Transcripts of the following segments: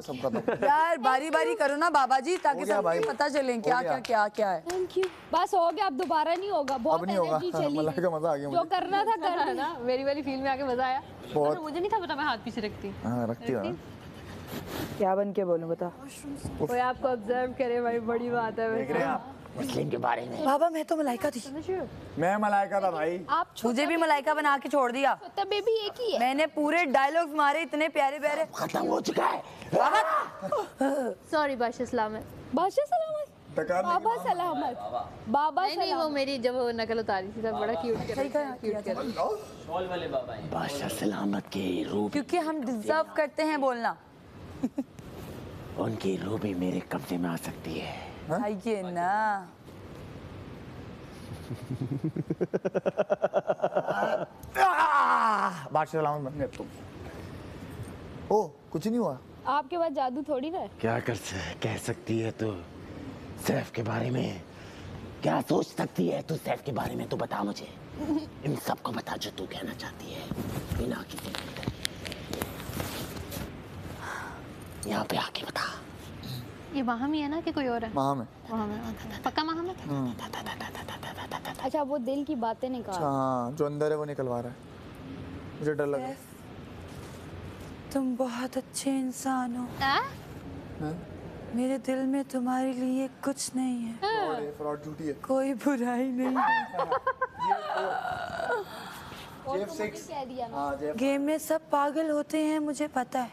सब खत्म। यार बारी बारी करो ना बाबा जी, ताकि सबको पता चले क्या क्या क्या क्या है। Thank you. बस हो गया, अब दोबारा नहीं होगा। बहुत नहीं होगा। एनर्जी चली मलाई का मजा आ गया जो मुझे। करना था कर ना मेरी वाली फील्ड में आके मजा आया। बहुत। मुझे नहीं था पता मैं हाथ पीछे रखती। हाँ रखती है। क्या बन के बोलूं बता। कोई आपको ऑब्जर्व करे भाई, बड़ी बात है। देख रहे हैं आप मुस्लिम के बारे में। बाबा मैं तो मलाइका थी। मैं मलाइका था भाई। आप मुझे भी मलाइका बना के छोड़ दिया। छोटा बेबी एक ही है। मैंने पूरे डायलॉग्स मारे इतने प्यारे प्यारे। खत्म हो चुका है। सॉरी बादशाह सलामत। बादशाह सलामत। बाबा सलामत। बाबा नहीं वो मेरी जब वो नकल उतारी थी तब बड़ा क्यूट सही कहा किया था। बादशाह सलामत के रूह, क्योंकि हम डिजर्व करते हैं बोलना। उनकी रूह भी मेरे कब्जे में आ सकती है। आइए ना। बादशाह सलामत बन गए तुम। ओ कुछ नहीं हुआ। आपके पास जादू थोड़ी ना है। क्या कह सकती है तू सैफ के बारे में? क्या सोच सकती है तू सैफ के बारे में? तो बता मुझे, इन सबको बता जो तू कहना चाहती है बिना किसी यहाँ पे आके बता। ये वहाँ में है ना कि कोई और है? वहाँ में। वहाँ में पक्का वहाँ में। अच्छा वो दिल की बातें निकाल। हाँ जो अंदर है वो निकलवा रहा है। मुझे डर लगा। तुम बहुत अच्छे इंसान हो। हाँ? मेरे दिल में तुम्हारे लिए कुछ नहीं है। फ्रॉड है, फ्रॉड झूठी है। कोई बुराई नहीं है। JF6 कह दिया ना। हाँ JF गेम में सब पागल होते हैं मुझे पता है,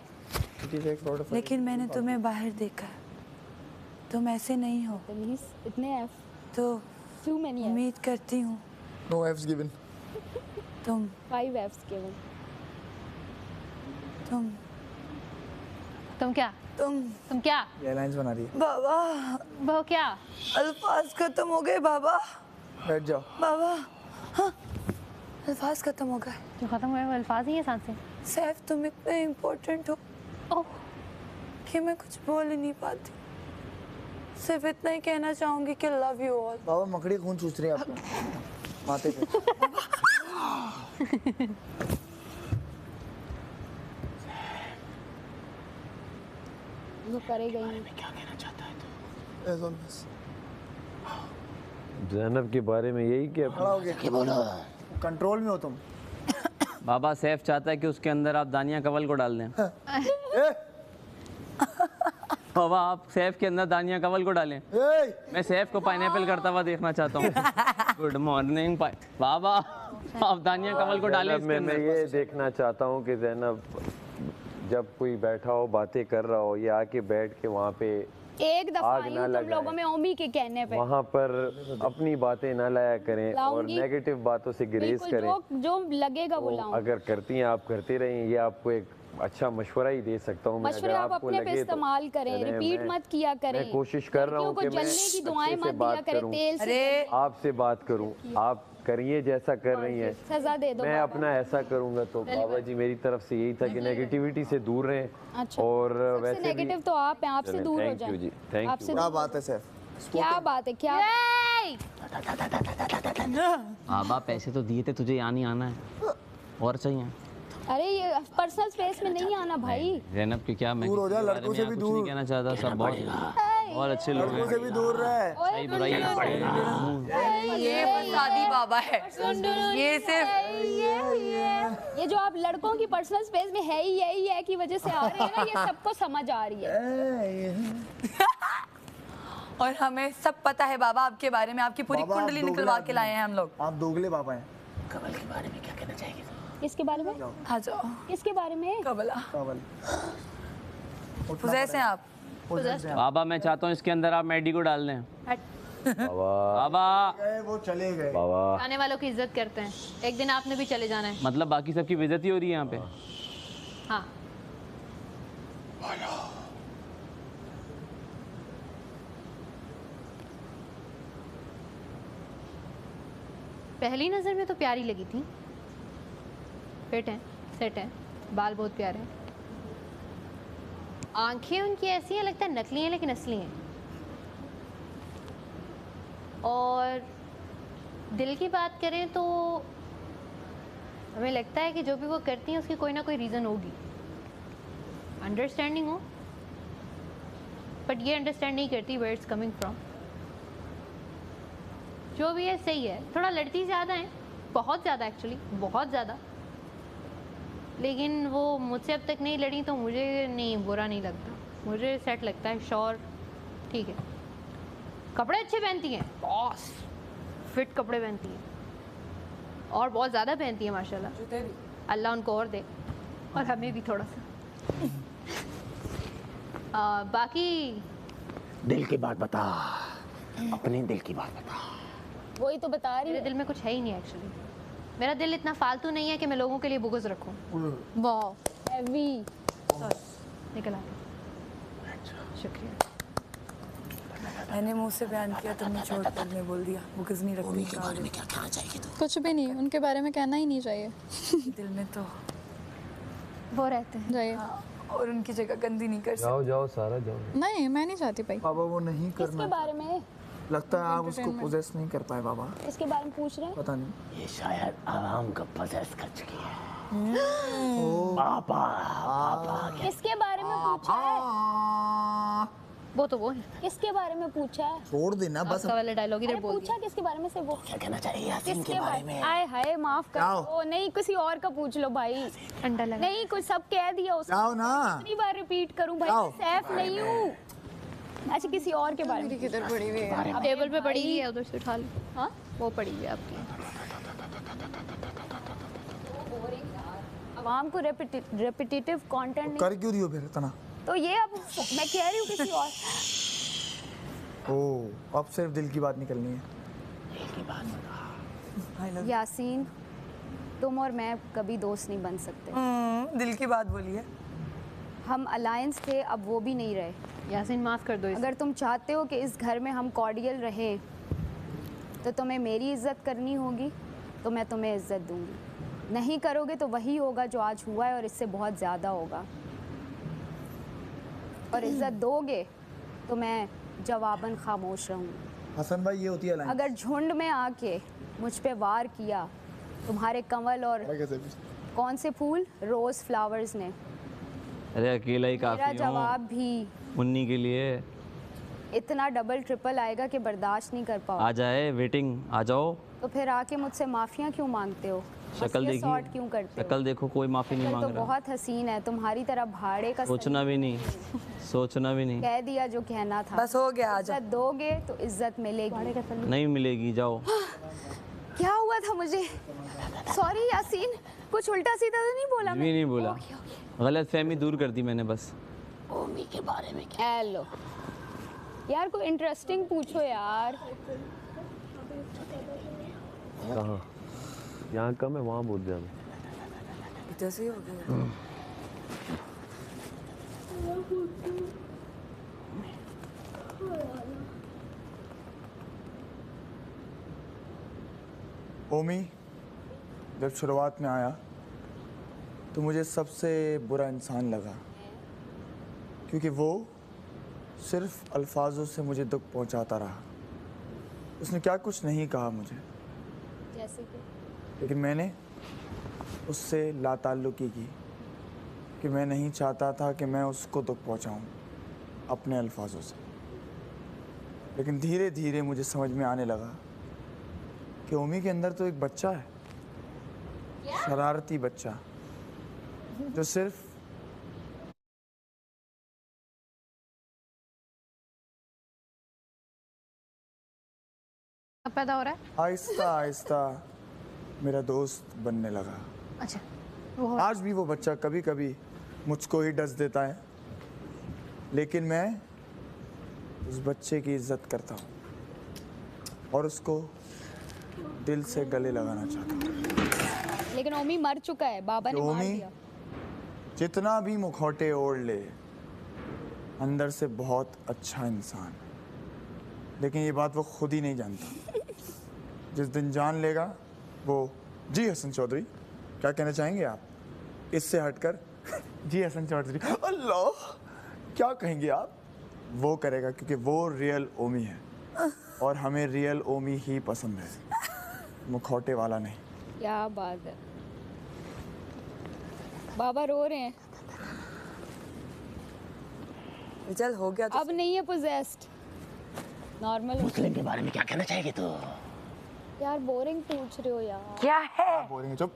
फ्रॉड है। लेकिन मैंने तुम्हें बाहर देखा है। तुम ऐसे नहीं हो, तमीज इतने एफ तो टू मेनी है। उम्मीद करती हूँ नो एफ्स गिवन। तुम 5 एफ्स केवल। तुम क्या तुम क्या एयरलाइंस बना रही है। बाबा वो क्या? अल्फाज खत्म हो गए बाबा। बैठ जाओ। बाबा हाँ अल्फाज खत्म हो गए। जो खत्म हुए वो अल्फाज ही है साथ से। सैफ तुम इतने इम्पोर्टेंट हो ओह कि मैं कुछ बोल ही नहीं पाती। सिर्फ इतना ही कहना चाहूंगी कि लव यू ऑल। बाबा मकड़ी खून चूस रही है आपका माथे पे। वो करेगा ही। क्या कहना चाहता है तू? As always। ज़ैनब के बारे में यही कि खड़ा हो गया। क्या बोलो? कंट्रोल में हो तुम। बाबा सैफ चाहता है कि उसके अंदर आप दानिया कवल को डाल दें। बाबा आप सैफ के अंदर दानिया कवल को डालें। मैं सैफ को पाइनएप्पल करता हुआ देखना चाहता हूँ। गुड मॉर्निंग बाबा, आप दानिया कवल को डालें इसके मैं अंदर। ये देखना चाहता हूँ कि ज़ैनब जब कोई बैठा हो बातें कर रहा हो, ये आके बैठ के वहाँ पे एक दफा आग आई ना हूँ तुम लगाए। लोगों में ओमी के कहने पे। वहाँ पर अपनी बातें ना लाया करें और लाऊंगी। नेगेटिव बातों से ग्रेज बिल्कुल करें। जो लगेगा वो तो लाऊंगी। अगर करती हैं आप करते रहें, ये आपको एक अच्छा मशवरा ही दे सकता हूँ मैं। मशवरे अगर आप आपको अपने पे लगे तो इस्तेमाल करें, चलें, रिपीट मैं- मत किया करें। मैं कोशिश कर रहा हूँ लड़कियों कि को मैं जलने की दुआएं अच्छे से मत दिया बात करें करूँ, तेल से। अरे आपसे बात करूं, आप करिए जैसा कर रही हैं। सजा दे दो मैं बाबा। अपना ऐसा करूंगा। तो बाबा जी मेरी तरफ से यही था कि नेगेटिविटी से दूर रहें। अच्छा। और सबसे वैसे भी नेगेटिव तो आप हैं, आपसे दूर हो थैंक यू जी, जाएं। थैंक आपसे यू। क्या दूर- बात है सैफ? क्या बात है क्या? बाबा पैसे तो दिए थे, तुझे यहाँ नहीं आना है और चाहिए। अरे ये पर्सनल स्पेस में नहीं आना भाई। जैनब की क्या, मैं दूर हो जा, किसी के बारे लड़कों में से यहाँ भी कुछ दूर। नहीं कहना चाहता। सब बहुत अच्छे लोग लड़कों से हैं। भी दूर रहे। सही बुराई ये फसादी बाबा है। ये सिर्फ ये जो आप लड़कों की पर्सनल स्पेस में है ही यही है की वजह से आ रहे हैं ना, ये सबको समझ आ रही है। और हमें सब पता है बाबा आपके बारे में। आपकी पूरी बाबा, आप कुंडली दोगले निकलवा के आदमी लाए हैं हम लोग। आप दोगले बाबा हैं। कमल के बारे में क्या कहना चाहेगी तू? किसके बारे में? आ जाओ किसके बारे में? कबला। काबल। फुजैस हैं आप। बाबा मैं चाहता हूँ इसके अंदर आप मैडी को डाल दें। बाबा गए वो चले गए। बाबा आने वालों की इज्जत करते हैं, एक दिन आपने भी चले जाना है। मतलब बाकी सबकी बेइज्जती हो रही है यहाँ पे। हाँ पहली नज़र में तो प्यारी लगी थी। फिट है, सेट है, बाल बहुत प्यारे हैं, आंखें उनकी ऐसी हैं लगता है नकली हैं लेकिन असली हैं। और दिल की बात करें तो हमें लगता है कि जो भी वो करती हैं उसकी कोई ना कोई रीज़न होगी। अंडरस्टैंडिंग हो, बट ये अंडरस्टैंड नहीं करती वेयर इट्स कमिंग फ्रॉम। जो भी है सही है, थोड़ा लड़ती ज़्यादा है, बहुत ज़्यादा एक्चुअली, बहुत ज़्यादा, लेकिन वो मुझसे अब तक नहीं लड़ी तो मुझे नहीं बुरा नहीं लगता, मुझे सेट लगता है। श्योर ठीक है, कपड़े अच्छे पहनती हैं, बॉस फिट कपड़े पहनती हैं और बहुत ज़्यादा पहनती हैं माशाल्लाह, अल्लाह उनको और दे और हमें भी थोड़ा सा। बाकी दिल की बात बता, अपने दिल की बात बता। वही तो बता रही मेरे है। दिल में कुछ है ही नहीं एक्चुअली, मेरा दिल इतना फालतू नहीं है कि मैं लोगों के लिए बुग़्ज़ रखूं। वाह, हेवी। निकल आ, शुक्रिया। मैंने मुंह से बयान किया, तुमने छोड़ कर मैं बोल दिया वो किस नहीं रखती के बारे में क्या कहना चाहिए तू? कुछ भी नहीं, उनके बारे में कहना ही नहीं चाहिए। दिल में तो वो रहते हैं। जाइए। और उनकी जगह गंदी नहीं कर सकते। जाओ जाओ सारा जाओ। नहीं, मैं नहीं चाहती भाई। बाबा वो नहीं किसके करना, बारे में? लगता है आप उसको पोजेस नहीं कर पाए बाबा, इसके बारे में पूछ रहे हैं? पता नहीं। ये शायद आराम का पोजेस कर चुकी है। पापा पापा किसके बारे में पूछा है? वो तो वो है, किसके बारे में पूछा है? छोड़ देना बस। आपका वाला डायलॉग इधर अरे बोल पूछा किसके बारे में से? वो क्या कहना चाहिए यासीन किसके के बारे में? आए हाय माफ कर जाओ। दो, नहीं किसी और का पूछ लो भाई। अंडा लगा। नहीं कुछ सब कह दिया उसने, जाओ ना। कितनी बार रिपीट करूं भाई, जाओ। मैं सैफ नहीं हूँ। अच्छा किसी और के बारे में। किधर पड़ी हुई है? अब टेबल पे पड़ी हुई है, उधर से उठा लो। हाँ वो पड़ी हुई है आपकी। आवाम को रेपिटेटिव कंटेंट नहीं, कर क्यों रही हो फिर इतना? तो ये अब मैं कह रही हूँ किसी और। ओ, अब सिर्फ दिल की बात निकलनी है। यासीन तुम और मैं कभी दोस्त नहीं बन सकते। दिल की बात बोलिए। हम अलायंस थे, अब वो भी नहीं रहे। यासीन माफ कर दो इसे। अगर तुम चाहते हो कि इस घर में हम कॉर्डियल रहें तो तुम्हें मेरी इज्जत करनी होगी, तो मैं तुम्हें इज्जत दूंगी। नहीं करोगे तो वही होगा जो आज हुआ है और इससे बहुत ज़्यादा होगा। और इज्जत दोगे तो मैं जवाबन खामोश रहूँगी। हसन भाई ये होती है लाइन। अगर झुंड में आके मुझ पे वार किया तुम्हारे कंवल और कौन से फूल, रोज़ फ्लावर्स ने, अरे अकेला ही मेरा काफी हूँ जवाब भी मुन्नी के लिए। इतना डबल ट्रिपल आएगा कि बर्दाश्त नहीं कर पाओ। आ जाए, वेटिंग, आ जाओ। तो फिर आके मुझसे माफिया क्यों मांगते हो? शक्ल मस्के सॉर्ट देखी, क्यों करते हो? शक्ल देखो, कोई माफी नहीं शक्ल तो मांग रहा। बहुत हसीन है, तुम्हारी तरह भाड़े का सोचना भी नहीं, सोचना भी नहीं। कह दिया जो कहना था। बस हो गया, आजा। इज्जत दोगे तो इज्जत मिलेगी। नहीं मिलेगी, जाओ। क्या हुआ था मुझे? सॉरी यासीन, कुछ उल्टा सीधा तो नहीं बोला भी मैं? नहीं बोला, गलत फहमी दूर कर दी मैंने बस। ओमी के बारे में क्या? हेलो यार, कोई इंटरेस्टिंग पूछो यार। कहाँ? यहाँ कम है, वहाँ बहुत ज़्यादा। जैसे ही हो गया। ओमी जब शुरुआत में आया तो मुझे सबसे बुरा इंसान लगा, क्योंकि वो सिर्फ अल्फाजों से मुझे दुख पहुंचाता रहा। उसने क्या कुछ नहीं कहा मुझे, जैसे कि लेकिन मैंने उससे लाताल्लुकी की कि मैं नहीं चाहता था कि मैं उसको दुख पहुंचाऊं अपने अल्फाजों से। लेकिन धीरे धीरे मुझे समझ में आने लगा कि ओमी के अंदर तो एक बच्चा है, शरारती बच्चा, जो सिर्फ कब पैदा हो रहा है? आहिस्ता आहिस्ता मेरा दोस्त बनने लगा। अच्छा वो आज भी वो बच्चा कभी कभी मुझको ही डस देता है, लेकिन मैं उस बच्चे की इज्जत करता हूँ और उसको दिल से गले लगाना चाहता हूँ। लेकिन ओमी मर चुका है, बाबा ने मार ओमी दिया। जितना भी मुखौटे ओढ़ ले, अंदर से बहुत अच्छा इंसान, लेकिन ये बात वो खुद ही नहीं जानता। जिस दिन जान लेगा वो। जी हसन चौधरी, क्या कहना चाहेंगे आप इससे हटकर? जी हसन चौधरी, अल्लाह क्या कहेंगे आप? वो करेगा क्योंकि वो रियल ओमी है और हमें रियल ओमी ही पसंद है, मुखौटे वाला नहीं। क्या बात है, बाबा रो रहे हैं। चल हो गया तो अब नहीं है पोजेस्ड, नॉर्मल। मुस्लिम के बारे में क्या कहना चाहेगी तू? यार बोरिंग पूछ रहे हो यार। क्या है? बोलेंगे चुप।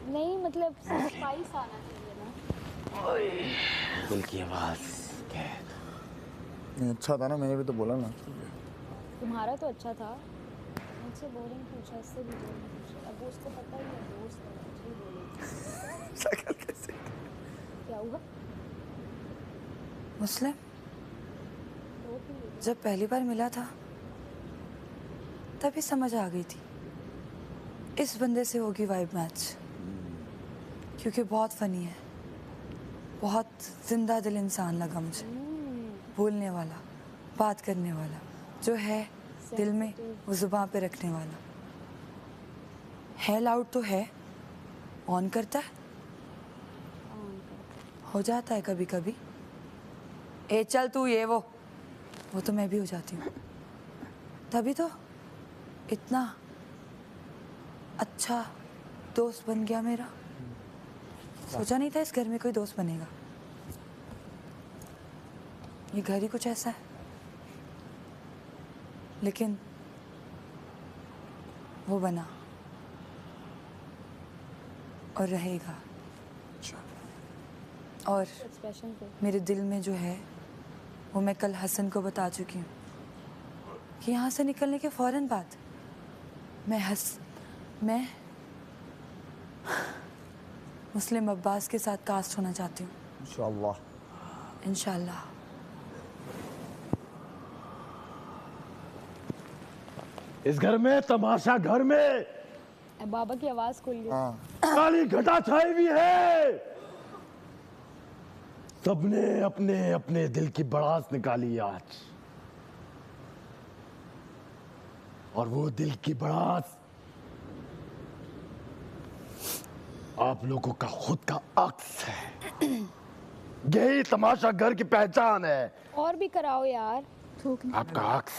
नहीं मतलब स्पाइस आना चाहिए ना। दिल की आवाज नहीं अच्छा था ना, मैंने भी तो बोला ना। तुम्हारा तो अच्छा था, मुझसे बोरिंग पूछा, इससे भी बोरिंग पूछा। अब वो उसको पता ही है, दोस्त है, मुझे ही बोलेगी। शक्ल कैसे? क्या हुआ? मुस्लिम जब पहली बार मिला था तभी समझ आ गई थी इस बंदे से होगी वाइब मैच, क्योंकि बहुत फनी है, बहुत जिंदा दिल इंसान लगा मुझे, बोलने वाला, बात करने वाला, जो है दिल में वो जुबान पे रखने वाला है। लाउड तो है, ऑन करता है, हो जाता है कभी कभी। ए चल तू ये वो तो मैं भी हो जाती हूँ, तभी तो इतना अच्छा दोस्त बन गया मेरा। सोचा नहीं था इस घर में कोई दोस्त बनेगा, ये घर ही कुछ ऐसा है, लेकिन वो बना और रहेगा। और एक्सप्रेशन पे मेरे दिल में जो है वो मैं कल हसन को बता चुकी हूँ कि यहाँ से निकलने के फौरन बाद मैं मुस्लिम अब्बास के साथ कास्ट होना चाहती हूँ। इंशाअल्लाह। इंशाल्लाह। इस घर में तमाशा, घर में बाबा की आवाज खुल गई। काली घटा छाई हुई है। सबने अपने अपने दिल की भड़ास निकाली आज, और वो दिल की भड़ास आप लोगों का खुद का अक्स है। यही तमाशा घर की पहचान है। और भी कराओ यार। आपका अक्स,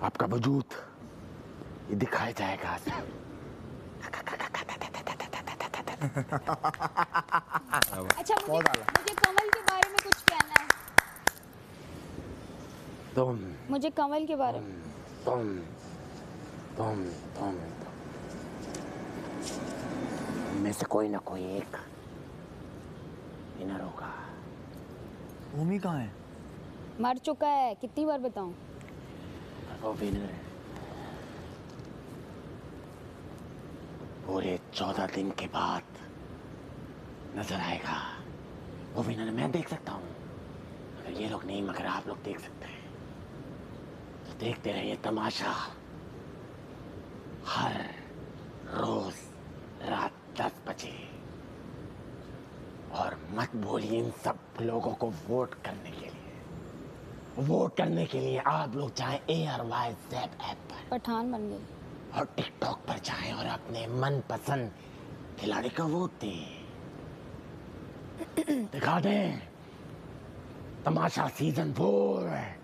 आपका वजूद ये दिखाया जाएगा। अच्छा मुझे कमल के बारे में कुछ कहना है। मुझे कमल के बारे में तुम में से कोई ना कोई एक विनर होगा। भूमि कहाँ है? मर चुका है, कितनी बार बताऊं? वो विनर पूरे 14 दिन के बाद नजर आएगा। वो विनर मैं देख सकता हूँ, अगर ये लोग नहीं, मगर आप लोग देख सकते हैं। तो देखते रहिए तमाशा, हर रोज रात 10 बजे। और मत भूलिए इन सब लोगों को वोट करने के लिए। वोट करने के लिए आप लोग चाहे ARYZ ऐप पर, पठान बन गई। और टिकटॉक पर जाएं और अपने मनपसंद खिलाड़ी का वोट दें। दिखा दें तमाशा सीजन 4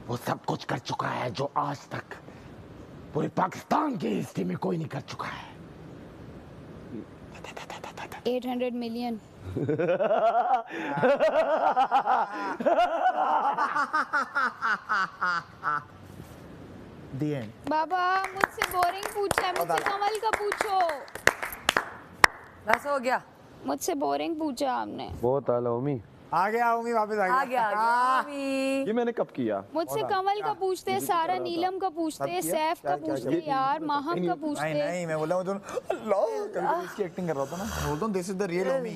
वो सब कुछ कर चुका है जो आज तक पूरे पाकिस्तान की हिस्ट्री में कोई नहीं कर चुका है। 800 मिलियन। The end. बाबा मुझसे बोरिंग पूछा है, मुझसे कमल का पूछो। बस हो गया। मुझसे बोरिंग पूछा आपने। बहुत आला उमी। आ गया उम्मी, वापस आ गया ये मैंने कब किया? मुझसे कमल का पूछते हैं, सारा नीलम का पूछते हैं, सैफ का पूछते हैं, यार माहम का पूछते नहीं हैं। नहीं, मैं बोला हूँ अल्लाह, कभी इसकी एक्टिंग कर रहा था ना, मैं बोलता हूँ दिस इज द रियल उम्मी।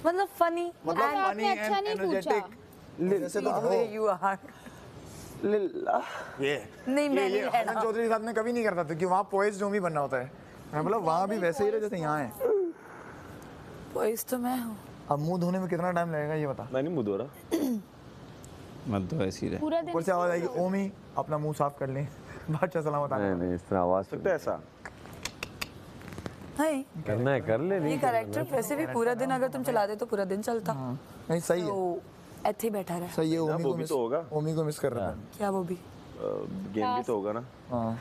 मतलब फनी, मतलब आपने funny अच्छा and नहीं energetic। जैसे तो वे यू आर। ये नहीं, मैं नहीं हसन रहना। चौधरी के साथ में कभी नहीं करता था, क्योंकि वहाँ पोइज उम्मी बनना होता है। मैं बोला वहाँ भी वैसे ही रहे जैसे यहाँ है। वॉइस तो मैं हूँ। अब मुंह धोने में कितना टाइम लगेगा ये बता। मैं नहीं मुँह धो रहा। मत दो ऐसी रहे। पूरा दिन ऊपर से आवाज आएगी ओमी अपना मुंह साफ कर ले, बादशाह सलामत नहीं आने। नहीं, इस तरह आवाज सकता है ऐसा? नहीं, करना है कर ले, ये नहीं कैरेक्टर वैसे भी पूरा दिन अगर तुम चला दे तो पूरा दिन चलता। नहीं सही है, तो ऐसे ही बैठा रहे। सही है। ओमी वो को भी मिस, तो होगा। ओमी को मिस कर रहा है। क्या वो भी गेम भी तो होगा ना। हाँ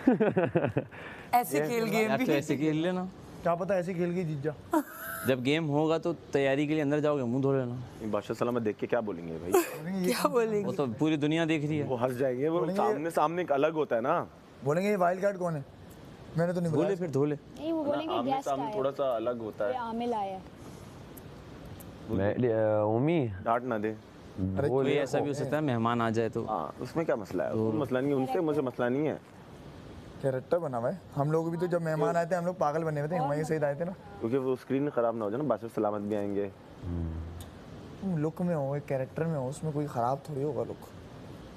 ऐसे खेल गेम यार भी। तो ऐसे खेल लेना। क्या पता ऐसी खेल की जीत जा। जब गेम होगा तो तैयारी के लिए अंदर जाओगे, मुंह धो लेना। ये बादशाह सलामत देख के क्या बोलेंगे भाई? क्या बोलेंगे? वो तो पूरी दुनिया देख रही है। वो हंस जाएंगे। वो सामने सामने एक अलग होता है ना। बोलेंगे ये वाइल्ड कार्ड कौन है? मैंने तो नहीं धो ले बोला। फिर धो ले। नहीं वो बोलेंगे आमने गेस्ट सामने आया थोड़ा सा अलग होता ये है। आमिल आया। मैं ओमी डांट ना दे। कोई ऐसा भी हो सकता है मेहमान आ जाए तो। हाँ उसमें क्या मसला है? उसमें मसला नहीं है, उनसे मुझे मसला नहीं है। कैरेक्टर बना हुआ है। हम लोग भी तो जब मेहमान आए थे हम लोग पागल बने हुए थे, हमारे सही आए थे ना। क्योंकि वो स्क्रीन खराब ना हो जाए ना, बादशाह सलामत भी आएंगे। तुम लुक में हो, एक कैरेक्टर में हो, उसमें कोई ख़राब थोड़ी होगा लुक।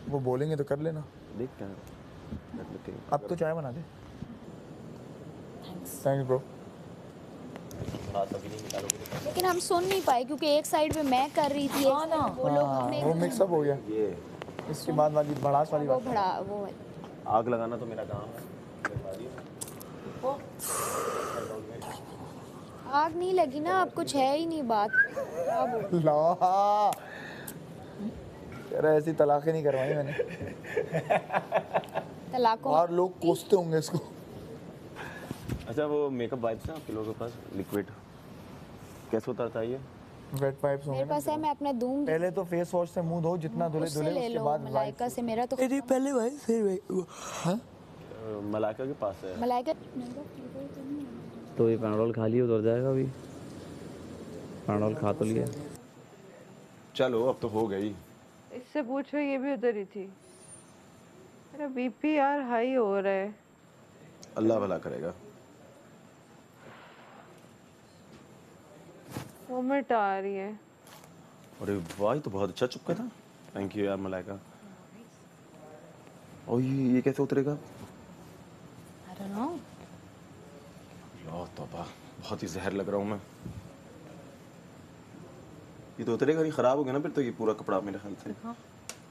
वो बोलेंगे तो कर लेना। देखते हैं। अब तो चाय बना दे। Thanks bro. लेकिन हम सुन नहीं पाए क्योंकि एक साइड पे मैं कर रही थी, एक साइड पे वो लोग अपने वो मिक्सअप हो गया। ये इसके बाद वाली भड़ास वाली वो बात। भड़ा वो आग लगाना तो मेरा काम है। आग नहीं लगी ना, अब कुछ है ही नहीं बात। क्या बोल ला तेरा ऐसी तलाक़ें नहीं करवाई मैंने। तलाकों और लोग कोसते होंगे इसको। अच्छा वो मेकअप वाइप्स हैं आपके लोगों के पास लिक्विड? कैसे उतरता है ये? वेट पाइप्स होंगे मेरे पास है, मैं अपना दूंगी। पहले तो फेस वॉश से मुंह धो, जितना धुले उससे धुले ले उसके लो बाद मलाइका से, मेरा तो पहले भाई फिर मलाइका के पास है। मलाइका तो ये पैनाडोल खा लिया, उतर जाएगा अभी। पैनाडोल खा तो लिया। चलो अब तो हो गई। इससे पूछो, ये भी उधर ही थी। मेरा बीपी यार हाई हो रहा है। अल्लाह भला करेगा। वोमिट आ रही है। अरे वाह, ये तो बहुत अच्छा चुपका था। थैंक यू यार मलाइका। और ये कैसे उतरेगा? I don't know. लो तौबा, बहुत ही जहर लग रहा हूँ मैं। ये तो उतरेगा नहीं, खराब हो गया ना फिर तो ये पूरा कपड़ा मेरे ख्याल से। हाँ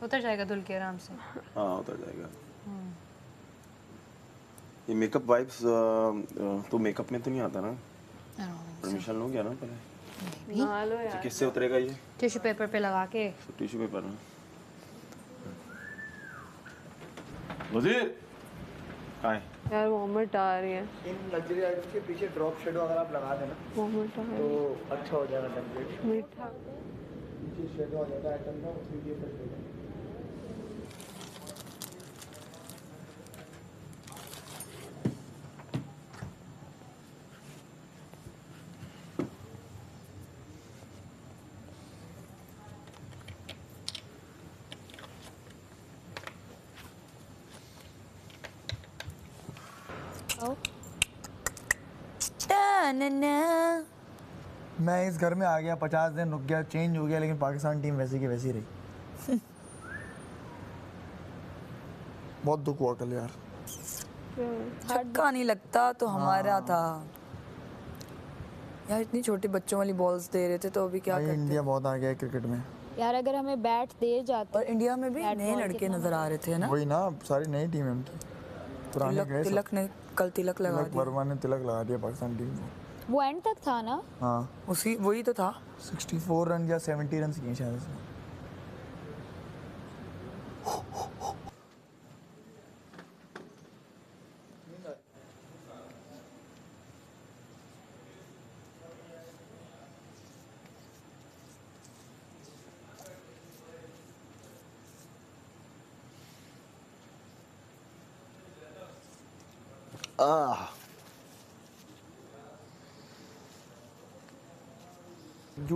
उतर जाएगा धुल के आराम से। हाँ उतर जाएगा। ये मेकअप वाइप्स तो मेकअप में तो नहीं आता ना? परमिशन लो क्या ना पहले? नहा लो यार। किससे उतरेगा ये? टिश्यू पेपर पे लगा के। टिश्यू पेपर ना। वजीर कहाँ है? यार वोमिट आ रही है। इन लग्जरी आइटम्स के पीछे ड्रॉप शेडो अगर आप लगा देना वोमिट आ रही तो अच्छा हो जाएगा टेम्पलेट। है। मीठा पीछे शेडो आ जाता है आइटम का, उसके लिए फिर दे देना। मैं इस घर में आ गया, 50 दिन रुक गया, चेंज हो गया, लेकिन पाकिस्तान टीम वैसी की वैसी रही। बहुत दुख हुआ कल यार। छक्का नहीं लगता तो हमारा था यार। इतनी छोटे बच्चों वाली बॉल्स दे रहे थे तो अभी क्या भाई करते। इंडिया बहुत आ गया है क्रिकेट में। यार अगर हमें बैट दे जाते और इंडिया में भी बैट नए बॉल लड़के कितना नजर आ रहे थे ना। वही ना, सारी नई टीम है उनकी। पुराने तिलक गए सब। तिलक ने कल तिलक लगा तिलक दिया। वर्मा ने तिलक लगा दिया पाकिस्तान टीम को। वो एंड तक था ना। हाँ उसी वही तो था। 64 रन या 70 रन किए शायद उसने।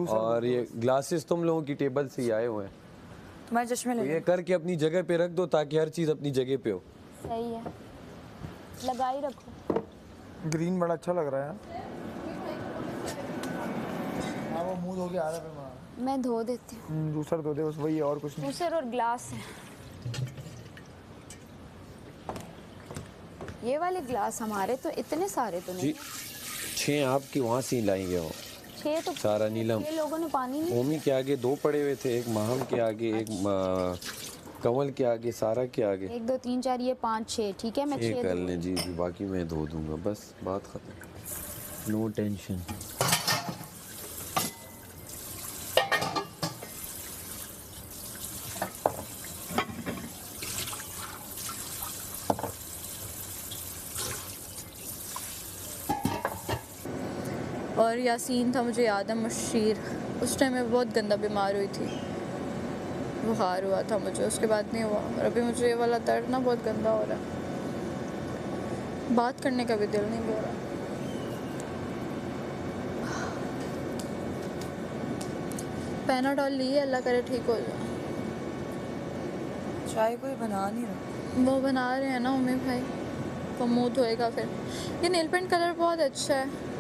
और ये ग्लासेस तुम लोगों की टेबल से ही आए हुए हैं। तुम्हारे चश्मे तो ले ये करके अपनी जगह पे रख दो ताकि हर चीज़ अपनी जगह पे हो। सही है, लगा ही रखो। ग्रीन बड़ा अच्छा लग रहा है यार। हाँ वो मुंह धो के आ रहा है फिर मैं धो देती हूँ। दूसरा धो दे बस, वही है और कुछ नहीं। दूसर और ग्लास है। ये वाले ग्लास हमारे तो इतने सारे तो नहीं। 6 आपके वहाँ से ही लाएंगे हो। 6 तो सारा नीलम। ये लोगों ने पानी नहीं। ओमी के आगे 2 पड़े हुए थे, एक माहम के आगे, एक कमल के आगे, सारा के आगे। 1 2 3 4 ये 5 6 ठीक है। मैं 6 कर लें जी, बाकी मैं धो दूंगा, बस बात खत्म। No tension. और यासीन था, मुझे याद है, मुशीर। उस टाइम मैं बहुत गंदा बीमार हुई थी, बुखार हुआ था मुझे, उसके बाद नहीं हुआ। और अभी मुझे ये वाला दर्द ना बहुत गंदा हो रहा है, बात करने का भी दिल नहीं कर रहा। पैनाडॉल लिए, अल्लाह करे ठीक हो जाए। चाय कोई बना नहीं रहा। वो बना रहे हैं ना उम्मी भाई, वो मुँह धोएगा फिर। ये नेल पेंट कलर बहुत अच्छा है।